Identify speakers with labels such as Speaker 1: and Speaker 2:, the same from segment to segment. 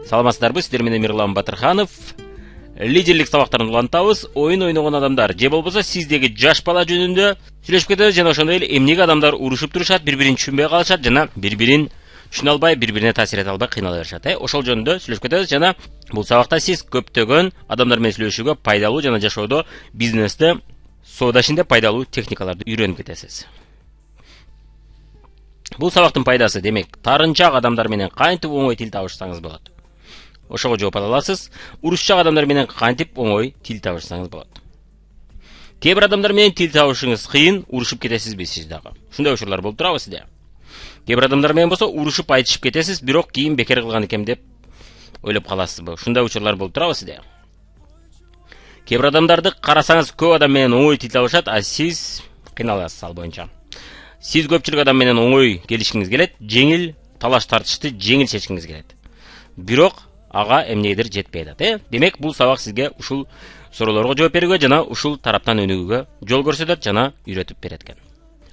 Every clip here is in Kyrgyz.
Speaker 1: Саламатсыздарбы, сиздер менен Мирлан Батырханов. Лидерлик сабактарын улантабыз. Оюн ойногон адамдар же болбосо сиздеги жаш бала жөнүндө сүйлөшүп кетебиз жана ошондой эле эмнеге адамдар урушуп турушат, бири-бирин түшүнбөй калышат жана бири-бирин түшүнө албай, бири-бирине таасир эте албай кыйнала беришат. Ошол жөнүндө сүйлөшүп кетебиз жана бул сабакта сиз көптөгөн адамдар менен сүйлөшүүгө пайдалуу жана жашоодо, бизнесте, соода ишинде пайдалуу техникаларды үйрөнүп кетесиз. Бул сабактын пайдасы демек, тарынчак адамдар менен кантип оңой тил табышсаңыз болот. Ошого жооп ала аласыз. Урушчак адамдар менен кантип оңой тил табышсаңыз болот. Кээ бир адамдар менен тил табышыңыз кыйын, урушуп кетесизби сиз дагы? Ушундай учурлар болуп турабы сизде? Кээ бир адамдар менен болсо урушуп айтышып кетесиз, бирок кийин бекер кылган экем деп ойлоп каласызбы? Ушундай учурлар болуп турабы сизде? Кээ бир адамдарды карасаңыз көп адам менен оңой тил табышат, а сиз кыйналасыз ал боюнча. Сиз көпчүлүк адам менен оңой келишкиңиз келет, жеңил талаш тартышты жеңил чечкиңиз келет. Бирок ага эмнегедир жетпей атат. Демек, бул сабак сизге ушул суроолорго жооп берүүгө жана ушул тараптан өнүгүүгө жол көрсөтөт жана үйрөтүп берет экен.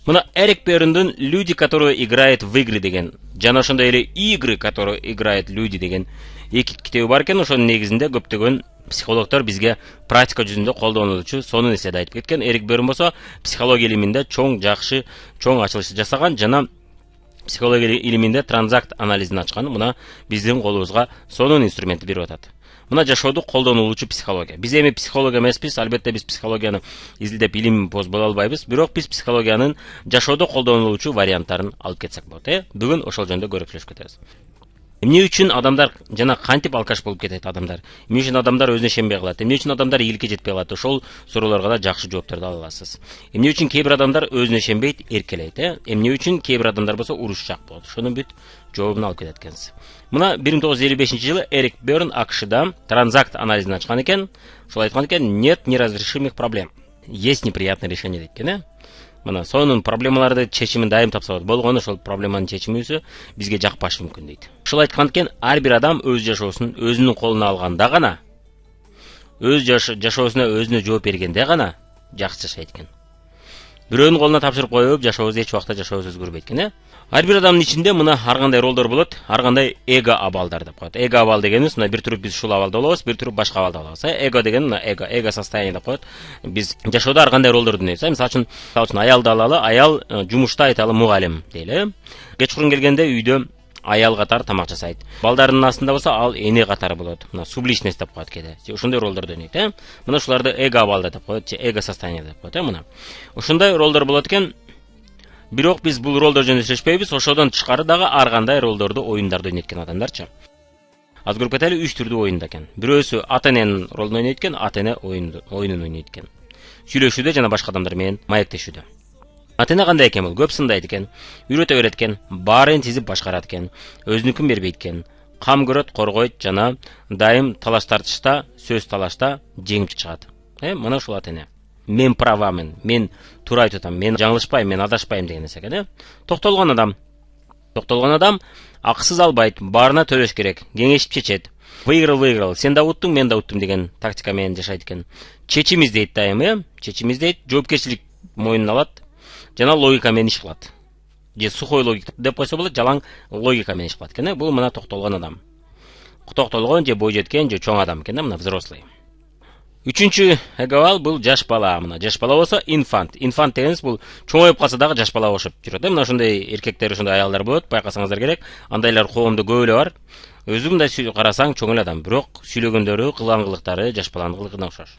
Speaker 1: Мына Эрик Берндин "Люди, которые играют в игры" деген жана ошондой эле "Игры, которые играют люди" деген эки китеби бар экен. Ошонун негизинде көптөгөн психологдор бизге практика жүзүндө колдонулуучу сонун нерселерди айтып кеткен. Эрик Берн болсо психология илиминде чоң ачылышты жасаган жана психология илиминде транзакт анализин ачкан. Мына биздин колубузга сонун инструмент берип атат. Мына жашоодо колдонулуучу психология. Биз эми психолог эмеспиз, албетте биз психологияны изилдеп илим боло албайбыз, бирок биз психологиянын жашоодо колдонулуучу варианттарын алып кетсек болот. Бүгүн ошол жөнүндө көрүп сүйлөшүп кетебиз. Эмне үчүн адамдар жана кантип алкаш болуп кетет адамдар? Эмне үчүн адамдар өзүнө ишенбей калат? Эмне үчүн адамдар ийгиликке жетпей калат? Ошол суроолорго да жакшы жооптарды ала аласыз. Эмне үчүн кээ бир адамдар өзүнө ишенбейт, эркелейт? Эмне үчүн кээ бир адамдар болсо урушчак болот? Ошонун бүт жообун алып кетет экенсиз. Мына 1955-жылы Эрик Берн АКШда транзакт анализин ачкан экен. Ошол айткан экен: "Нет неразрешимых проблем. Есть неприятные решения" дейт экен. Мына сонун проблемаларды чечимин дайым тапса болот. Болгону ошол проблеманын чечимиси бизге жакпашы мүмкүн дейт. Ошол айткан экен, ар бир адам өз жашоосун өзүнүн колуна алганда гана, өз жашоосуна өзүнө жооп бергенде гана жакшы жашайт экен. Бирөөнүн колуна тапшырып коюп, жашообуз эч убакта жашообуз өзгөрбөйт экен. Ар бир адамдын ичинде мына ар кандай ролдор болот, ар кандай эго абалдар деп коет. Эго абал дегенибиз мына бир туруп биз ушул абалда болобуз, бир туруп башка абалда болобуз. Эго деген мына эго состояние деп коет. Биз жашоодо ар кандай ролдорду ойнойбуз. Мисалы үчүн аялды алалы, аял жумушта айталы мугалим дейли. Кечкурун келгенде үйдө аял катары тамак жасайт. Балдарынын астында болсо ал эне катары болот. Мына субличность деп коет кээде. Ошондой ролдорду ойнойт. Мына ушуларды эго абалда деп коет, эго состояние деп коет. Мына ошондой ролдор болот экен. Бирок биз бул ролдор жөнүндө сүйлөшпөйбүз. Ошодон тышкары дагы ар кандай ролдорду, оюндарды ойнойт экен адамдарчы. Аз көрүп кетели 3 түрдүү оюнда экен. Бирөөсү ата-эненин ролун ойнойт экен, ата-эне оюнун ойнойт экен. Сүйлөшүүдө жана башка адамдар менен маектешүүдө. Ата-эне кандай экен бул? Көп сындайт экен, үйрөтө берет экен, баарын тизип башкарат экен, өзүнүкүн бербейт экен, кам көрөт, коргойт жана дайым талаш тартышта, сөз талашта жеңип чыгат. Мына ушул ата-эне. Мен правамын, мен туура айтып атам, мен жаңылышпайм, мен адашпайм деген нерсе экен. Токтолгон адам акысыз албайт, баарына төлөш керек, кеңешип чечет. Выиграл, сен да уттуң, мен да уттум деген тактика менен жашайт экен. Чечим издейт дайым, чечим издейт, жоопкерчилик мойнуна алат жана логика менен иш кылат. Же сухой логика деп койсо болот, жалаң логика менен иш кылат экен. Бул мына токтолгон адам. Токтолгон же бой жеткен, же чоң адам экен, мына взрослый. Үчүнчү эго бул жаш бала. Мына жаш бала болсо инфант. Инфант дегенибиз бул чоңоюп калса дагы жаш бала окшоп жүрөт. Мына ошондой эркектер, ошондой аялдар болот, байкасаңыздар керек. Андайлар коомдо көп эле бар. Өзү мындай карасаң чоң эле адам, бирок сүйлөгөндөрү, кылган кылыктары жаш баланын кылыгына окшош.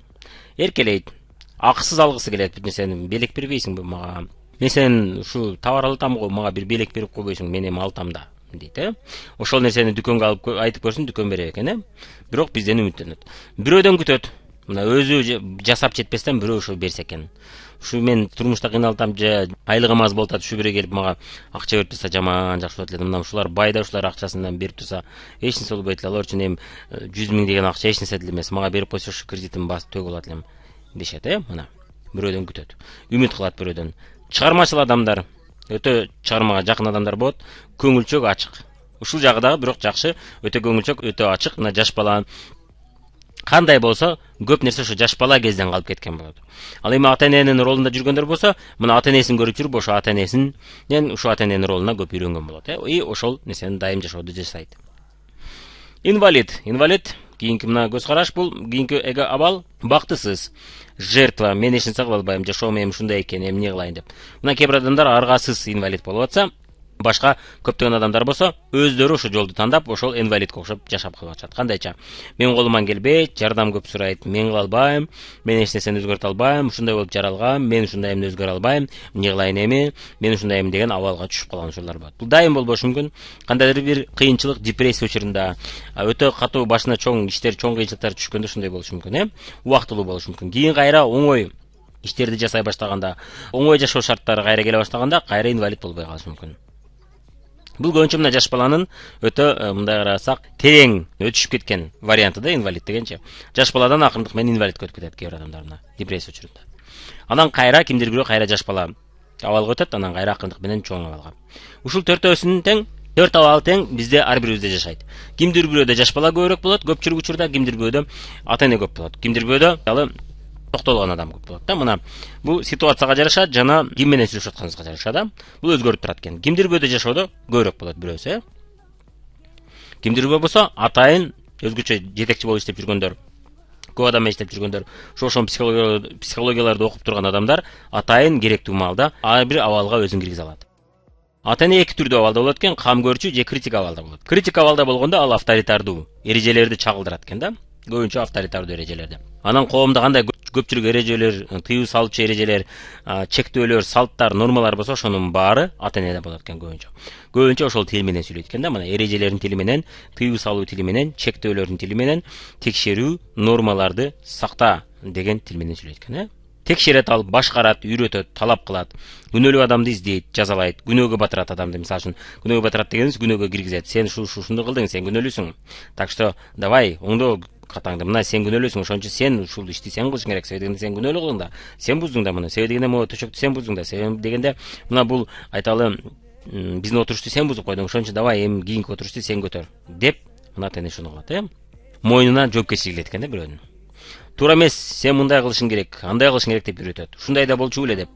Speaker 1: Эркелейт. Акысыз алгысы келет. Бир нерсени белек бербейсиңби мага? Мен сен ушу товар алатам го, мага бир белек берип койбойсуң, мен эми алтам да дейт. Ошол нерсени дүкөнгө алып айтып көрсүн, дүкөн берет экен. Бирок бизден үмүттөнөт. Бирөөдөн күтөт. Мына өзү жасап жетпестен бирөө ошо берсе экен. Ушу мен турмушта кыйналатам, же айлыгым аз болот, ушу бирөө келип мага акча берип турса жаман жакшы болот эле. Мына ушулар байда, ушулар акчасынан берип турса эч нерсе болбойт эле. Алар үчүн эми 100 000 деген акча эч нерсе деле эмес. Мага берип койсо ушу кредитим басып төг болот элем дешет. Мына бирөөдөн күтөт. Үмүт кылат бирөөдөн. Чыгармачыл адамдар, өтө чыгармага жакын адамдар болот, көңүлчөк, ачык. Ушул жагы дагы бирок жакшы, өтө көңүлчөк, өтө ачык. Мына жаш бала кандай болсо көп нерсе ошо жаш бала кезден калып кеткен болот. Ал эми ата-эненин ролунда жүргөндөр болсо, мына ата-энесин көрүп жүрүп, ошо ата-энесинен ушу ата-эненин ролуна көп үйрөнгөн болот. И ошол нерсени дайым жашоодо жасайт. Инвалид кийинки мына көз караш, бул кийинки абал бактысыз, жертва, мен эч нерсе кыла албайм, жашоом эми ушундай экен, эми эмне кылайын деп. Мына кээ бир адамдар аргасыз инвалид болуп атса, башка көптөгөн адамдар болсо өздөрү ошол жолду тандап, ошол инвалидке окшоп жашап калып атышат. Кандайча? Мен колуман келбейт, жардам көп сурайт, мен кыла албайм, мен эч нерсени өзгөртө албайм, ушундай болуп жаралгам, мен ушундай эмне өзгөрө албайм, эмне кылайын эми, мен ушундай эми деген абалга түшүп калган ушулар бар. Бул дайым болбошу мүмкүн. Кандайдыр бир кыйынчылык, депрессия учурунда, өтө катуу башына чоң иштер, чоң кыйынчылыктар түшкөндө ушундай болушу мүмкүн, убактылуу болушу мүмкүн. Кийин кайра оңой иштерди жасай баштаганда, оңой жашоо шарттары кайра келе баштаганда, кайра инвалид болбой калышы мүмкүн. Бул көбүнчө мына жаш баланын өтө мындай карасак терең өтүшүп кеткен варианты да инвалид дегенчи. Жаш баладан акырындык менен инвалидке өтүп кетет кээ бир адамдар мына депрессия учурунда. Анан кайра кимдир бирөө кайра жаш бала абалга өтөт, анан кайра акырындык менен чоң абалга. Ушул төртөөсүнүн тең, төрт абал тең бизде ар бирибизде жашайт. Кимдир бирөөдө жаш бала көбүрөөк болот, көпчүлүк учурда, кимдир бирөөдө ата эне көп болот. Кимдир бирөөдө ал токтолгон адам көп болот да. Мына бул ситуацияга жараша жана ким менен сүйлөшүп атканыңызга жараша да. Бул өзгөрүп турат экен. Кимдир бирөөдө жашоодо көбүрөөк болот бирөөсү, кимдир бирөө болсо атайын өзгөчө жетекчи болуп иштеп жүргөндөр, көп адам менен иштеп жүргөндөр, ошол психологияларды окуп турган адамдар атайын керектүү маалда ар бир абалга өзүн киргизе алат. Ата эне эки түрдүү абалда болот экен, кам көрчү же критик абалда болот. Критик абалда болгондо ал авторитардуу эрежелерди чагылдырат экен да. Көбүнчө авторитардуу эрежелерди. Анан коомдо кандай көпчүлүк эрежелер, тыюу салчу эрежелер, чектөөлөр, салттар, нормалар болсо, ошонун баары ата энеде болот экен көбүнчө. Көбүнчө ошол тил менен сүйлөйт экен да. Мына эрежелердин тили менен, тыюу салуу тили менен, чектөөлөрдүн тили менен, текшерүү, нормаларды сакта деген тил менен сүйлөйт экен. Текшерет ал, башкарат, үйрөтөт, талап кылат, күнөөлүү адамды издейт, жазалайт, күнөөгө батырат адамды. Мисалы үчүн, күнөөгө батырат дегенибиз күнөөгө киргизет. Сен ушуну кылдың, сен күнөөлүүсүң. Так что давай, оңдо катаңды. Мына сен күнөөлүүсүң, ошончо сен ушул ишти сен кылышың керек. Себеби дегенде сен күнөөлүү кылдың да, сен буздуң да муну. Себеби дегенде могу төшөктү сен буздуң да. Себеби дегенде мына бул айталы биздин отурушту сен бузуп койдуң. Ошончо давай эми кийинки отурушту сен көтөр деп мына ата эне ушуну кылат, мойнуна жоопкерчилик илет экен да бирөөнүн. Туура эмес, сен мындай кылышың керек, андай кылышың керек деп үйрөтөт. Ушундай да болчу беле деп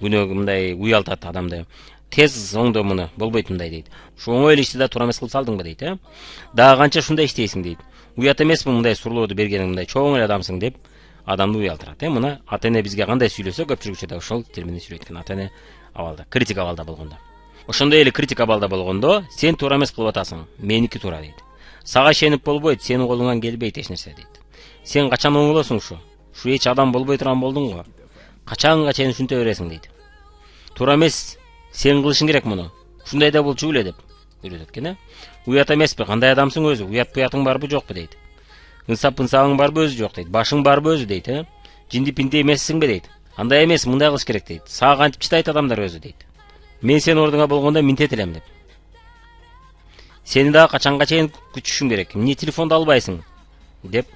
Speaker 1: күнөөгө мындай уялтат адамды. Тез оңдо муну, болбойт мындай дейт. Ушу оңой эле ишти да туура эмес кылып салдыңбы дейт, Дагы канча ушундай иштейсиң дейт. Уят эмесми мындай суроолорду бергениң, мындай чоң эле адамсың деп адамды уялтырат, Мына ата эне бизге кандай сүйлөсө, көпчүлүк учурда ошол тил менен сүйлөйт экен ата эне абалда, критик абалда болгондо. Ошондой эле критик абалда болгондо, сен туура эмес кылып атасың, меники туура дейт. Сага ишенип болбойт, сенин колуңан келбейт эч нерсе дейт. Сен качан оңолосуң ушу? Ушу эч адам болбой турган болдуң го. Качанга чейин ушинте бересиң дейт. Туура эмес, сен кылышың керек муну. Ушундай да болчу беле деп үйрөтөт экен, Уят эмеспи? Кандай адамсың өзү? Уят буятың барбы жокпу дейт. Ынсап-ынсабың барбы өзү жок дейт. Башың барбы өзү дейт, Жинди-пинди эмессиңби дейт. Андай эмес, мындай кылыш керек дейт. Сага кантип чыдайт адамдар өзү дейт. Мен сенин ордуңа болгондо минтет элем деп. Сени дагы качанга чейин күтүшүм керек. Эмне телефонду албайсың деп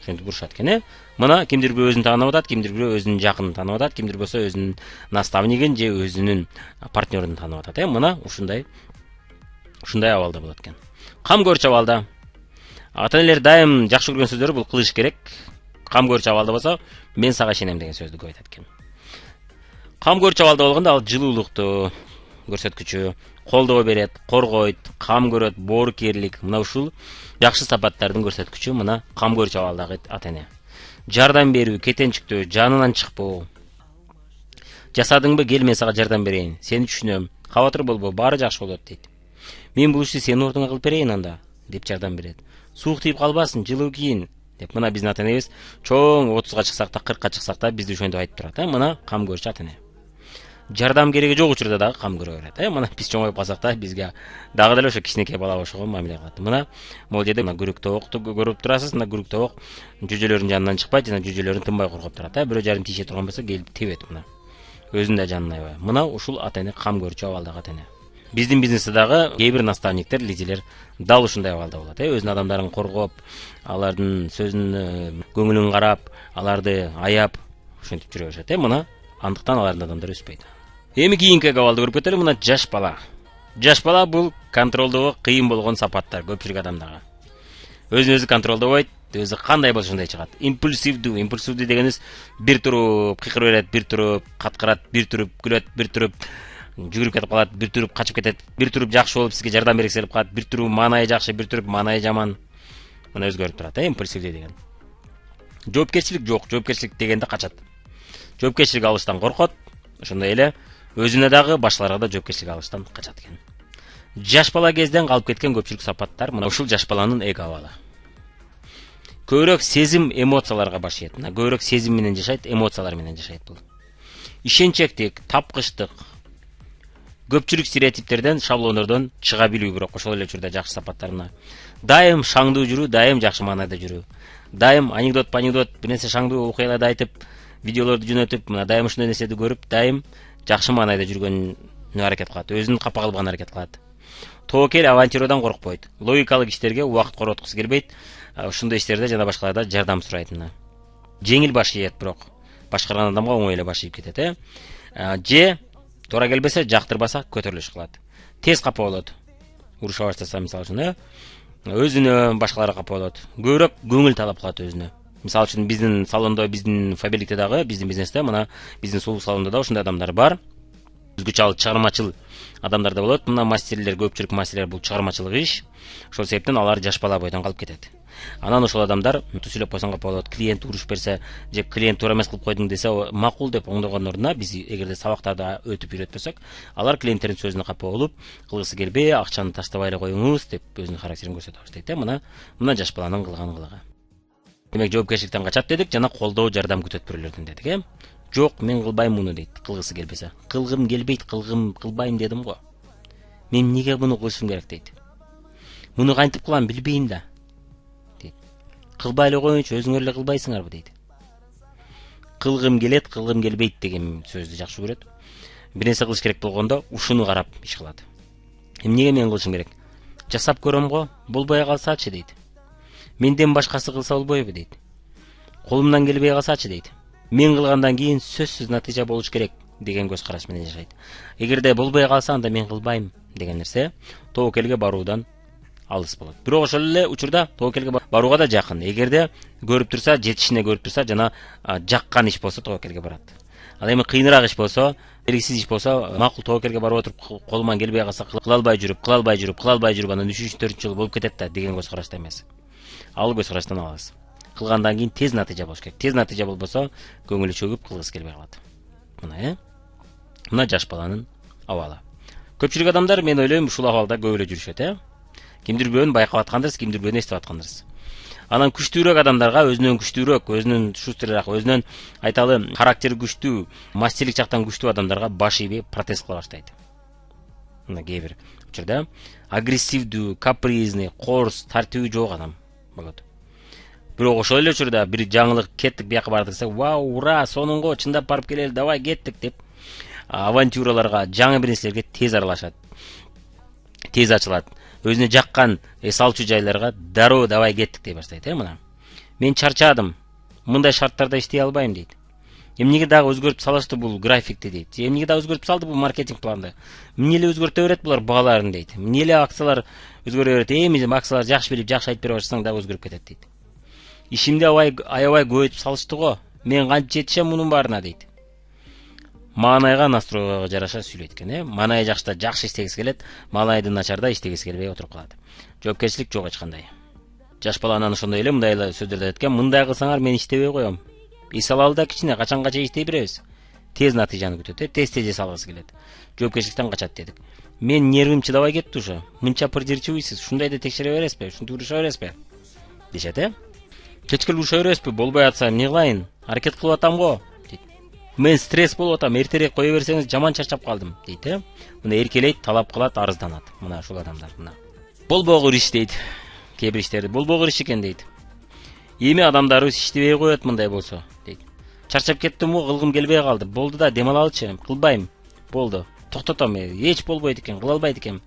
Speaker 1: ошентип урушат экен, Мына кимдир бирөө өзүн таанып атат, кимдир бирөө өзүнүн жакынын таанып атат, кимдир болсо өзүнүн наставнигин же өзүнүн партнерин таанып атат, Мына ушундай абалда болот экен. Кам көрчү абалда ата энелер дайым жакшы көргөн сөздөрү бул кылыш керек. Кам көрчү абалда болсо, мен сага ишенем деген сөздү көп айтат экен. Кам көрчү абалда болгондо ал жылуулукту көрсөткүчү, колдоо берет, коргойт, кам көрөт, боорукерлик, мына ушул жакшы сапаттардын көрсөткүчү мына кам көрчү абалдагы ата эне. Жардам берүү, кетенчиктүү, жанынан чыкпоо. Жасадыңбы, кел мен сага жардам берейин. Сени түшүнөм. Кабатыр болбо, баары жакшы болот дейт. Мен бул ишти сенин ордуңа кылып берейин анда деп жардам берет. Суук тийип калбасын, жылуу кийин деп мына биздин ата энебиз чоң 30га чыксак да 40ка чыксак да бизди ошентип айтып турат, Мына кам көрчү ата эне. Жардам кереги жок учурда дагы кам көрө берет, Мына биз чоңоюп калсак да бизге дагы деле ошо кичинекей бала ошого мамиле кылат. Мына могул жерде күрүк табокту көрүп турасыз, мына күрүк табок жүжөлөрдүн жанынан чыкпайт, жана жүжөлөрүн тынбай коргоп турат, Бирөө жарым тийише турган болсо келип тебет мына. Өзүнүн да жанын аябай. Мына ушул ата эне кам көрчү абалдагы ата эне. Биздин бизнесте дагы кээ бир наставниктер, лидерлер дал ушундай абалда болот, Өзүнүн адамдарын коргоп, алардын сөзүнө көңүлүн карап, аларды аяп ошентип жүрө беришет, Мына андыктан алардын адамдары өспөйт. Эми кийинки абалды көрүп кетели, мына жаш бала. Жаш бала бул контролдоо кыйын болгон сапаттар көпчүлүк адамдарга. Өзүн өзү контролдобойт, өзү кандай болсо ошондой чыгат. Импульсивдүү дегенибиз бир туруп кыйкырып берет, бир туруп каткырат, бир туруп күлөт, бир туруп жүгүрүп кетип калат, бир туруп качып кетет, бир туруп жакшы болуп сизге жардам бергиси келип калат, бир туруп маанайы жакшы, бир туруп маанайы жаман. мына өзгөрүп турат, импульсивдүү деген. Жоопкерчилик жок, жоопкерчилик дегенде качат. Жоопкерчилик алыштан коркот, ошондой эле өзүнө дагы башкаларга да жоопкерчилик алыштан качат экен. Жаш бала кезден калып кеткен көпчүлүк сапаттар мына ушул жаш баланын эго абалы. Көбүрөөк сезим, эмоцияларга баш ийет. Көбүрөөк сезим менен жашайт, эмоциялар менен жашайт бул. Ишенчектик, тапкычтык, көпчүлүк стереотиптерден, шаблондордон чыга билүү бирок ошол эле учурда жакшы сапаттар мына. Дайым шаңдуу жүрүү, дайым жакшы маанайда жүрүү. Дайым анекдот, бир нерсе шаңдуу окуяларды айтып, видеолорду жөнөтүп, мына дайым ушундай нерсени көрүп, дайым жакшы маанайда жүргөнгө аракет кылат, өзүн капа кылбаган аракет кылат. Тоокел авантюрадан коркпойт. Логикалык иштерге убакыт короткусу келбейт. Ушундай иштерде жана башкалардан жардам сурайт мына. Жеңил баш ийет бирок башкарган адамга оңой эле баш ийип кетет, Же туура келбесе, жактырбаса көтөрүлүш кылат. Тез капа болот. Уруша баштаса, мисалы үчүн, өзүнө, башкаларга капа болот. Көбүрөөк көңүл талап кылат өзүнө. Мисалы үчүн биздин салондо, биздин фабрикте дагы, биздин бизнесте мына биздин сулуу салондо да ушундай адамдар бар. Өзгөчө чыгармачыл адамдар да болот. Мына мастерлер, көпчүлүк мастерлер бул чыгармачылык иш. Ошол себептен алар жаш бала бойдон калып кетет. Анан ошол адамдар сүйлөп койсоң капа болот. Клиент уруш берсе, же клиент туура эмес кылып койдуң десе, макул деп оңдогон ордуна биз эгерде сабактарда өтүп үйрөтпөсөк, алар клиенттердин сөзүнө капа болуп, кылгысы келбей, акчаны таштабай эле коюңуз деп өзүнүн характерин көрсөтө баштайт. Мына жаш баланын кылган кылыгы. Демек, жоопкерчиликтен качат дедик, жана колдоо, жардам күтөт бирөөлөрдөн дедик, Жок, мен кылбайм муну дейт, кылгысы келбесе. Кылгым келбейт, кылбайм дедим го. Мен эмнеге муну кылышым керек дейт. Муну кантип кылам билбейм да. Дейт. Кылбай эле коюңчу, өзүңөр эле кылбайсыңарбы дейт. Кылгым келет, кылгым келбейт деген сөздү жакшы көрөт. Бир нерсе кылыш керек болгондо ушуну карап иш кылат. Эмнеге мен кылышым керек? Жасап көрөм го, болбой калсачы дейт. Менден башкасы кылса болбойбу дейт. Колумдан келбей калсачы дейт. Мен кылгандан кийин сөзсүз натыйжа болуш керек деген көз караш менен жашайт. Эгерде болбой калса, анда мен кылбайм деген нерсе тоокелге баруудан алыс болот. Бирок ошол эле учурда тоокелге барууга да жакын. Эгерде көрүп турса, жетишине көрүп турса, жана жаккан иш болсо тоокелге барат. Ал эми кыйыныраак иш болсо, белгисиз иш болсо, макул тоокелге барып отуруп колуман келбей калса, кыла албай жүрүп, анан 3-4 жыл болуп кетет да деген көз карашта эмес. Ал көз караштан алыс. Кылгандан кийин тез натыйжа болуш керек. Тез натыйжа болбосо, көңүлү чөгүп кылгысы келбей калат. Мына жаш баланын абалы. Көпчүлүк адамдар, мен ойлойм, ушул абалда көп эле жүрүшөт, Кимдир бирөөнү байкап аткандырсыз, кимдир бирөөнү эстеп аткандырсыз. Анан күчтүүрөөк адамдарга, өзүнөн күчтүүрөөк, өзүнөн шустрыраак, өзүнөн айталы характери күчтүү, мастерлик жактан күчтүү адамдарга баш ийбей протест кыла баштайт. Мына кээ бир учурда агрессивдүү, капризный, корс, тартиби жок адам болот. Бирок ошол эле учурда бир жаңылык кеттик, бияка бардык десе, вау, ура, сонунго, чындап барып келели, давай кеттик деп авантюраларга, жаңы бир нерселерге тез аралашат. Тез ачылат. Өзүнө жаккан салчу жайларга дароо давай кеттик дей баштайт, мына. Мен чарчадым. Мындай шарттарда иштей албайм дейт. Эмнеге дагы өзгөртүп салышты бул графикти дейт. Эмнеге дагы өзгөртүп салды бул маркетинг планды. Эмне эле өзгөртө берет булар багаларын дейт. Эмне эле акциялар өзгөрө берет. Эми акциялар жакшы билип, жакшы айтып бере башlasаң дагы өзгөрүп кетет дейт. Ишимди аябай көбөйтүп салышты го. Мен кантип жетишем мунун баарына дейт. Маанайга, настройго жараша сүйлөйт экен, Маанай жакшыда жакшы иштегиси келет, маанайды начарда иштегиси келбей отуруп калат. Жоопкерчилик жок эч кандай. Жаш баланын ошондой эле мындай эле сөздөрдү айткан, мындай кылсаңар мен иштебей коем. Эс алалы да кичине, качанга чейин иштей беребиз. Тез натыйжаны күтөт, тез эс алгысы келет. Жоопкерчиликтен качат дедик. Мен нервим чыдабай кетти уже. Мынча придирчивыйсыз, ушундайды текшере бересизби, ушинтип уруша бересизби? Дешет, Кечкеле уруша бересизби? Болбой атса эмне кылайын? Аракет кылып атам го. Мен стресс болуп атам, эртерээк кое берсеңиз жаман чарчап калдым, дейт, Мына эркелейт, талап кылат, арызданат. Мына ушул адамдар, мына. Болбогур иш дейт. Кээ бир иштерди болбогур иш экен дейт. Эми адамдарыбыз иштебей коет мындай болсо, дейт. Чарчап кеттим го, кылгым келбей калды. Болду да, дем алалычы, кылбайм. Болду. Токтотом, эч болбойт экен, кыла албайт экен.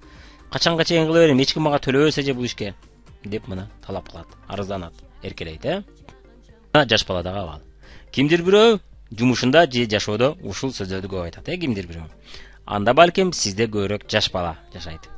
Speaker 1: Качанга чейин кыла берем, эч ким мага төлөбөсө же бул ишке, деп мына талап кылат, арызданат, эркелейт, Мына жаш баладагы абал. Кимдир бирөө жумушунда же жашоодо ушул сөздөрдү көп айтат, кимдир бирөө. Анда балким сизде көбүрөөк жаш бала жашайт.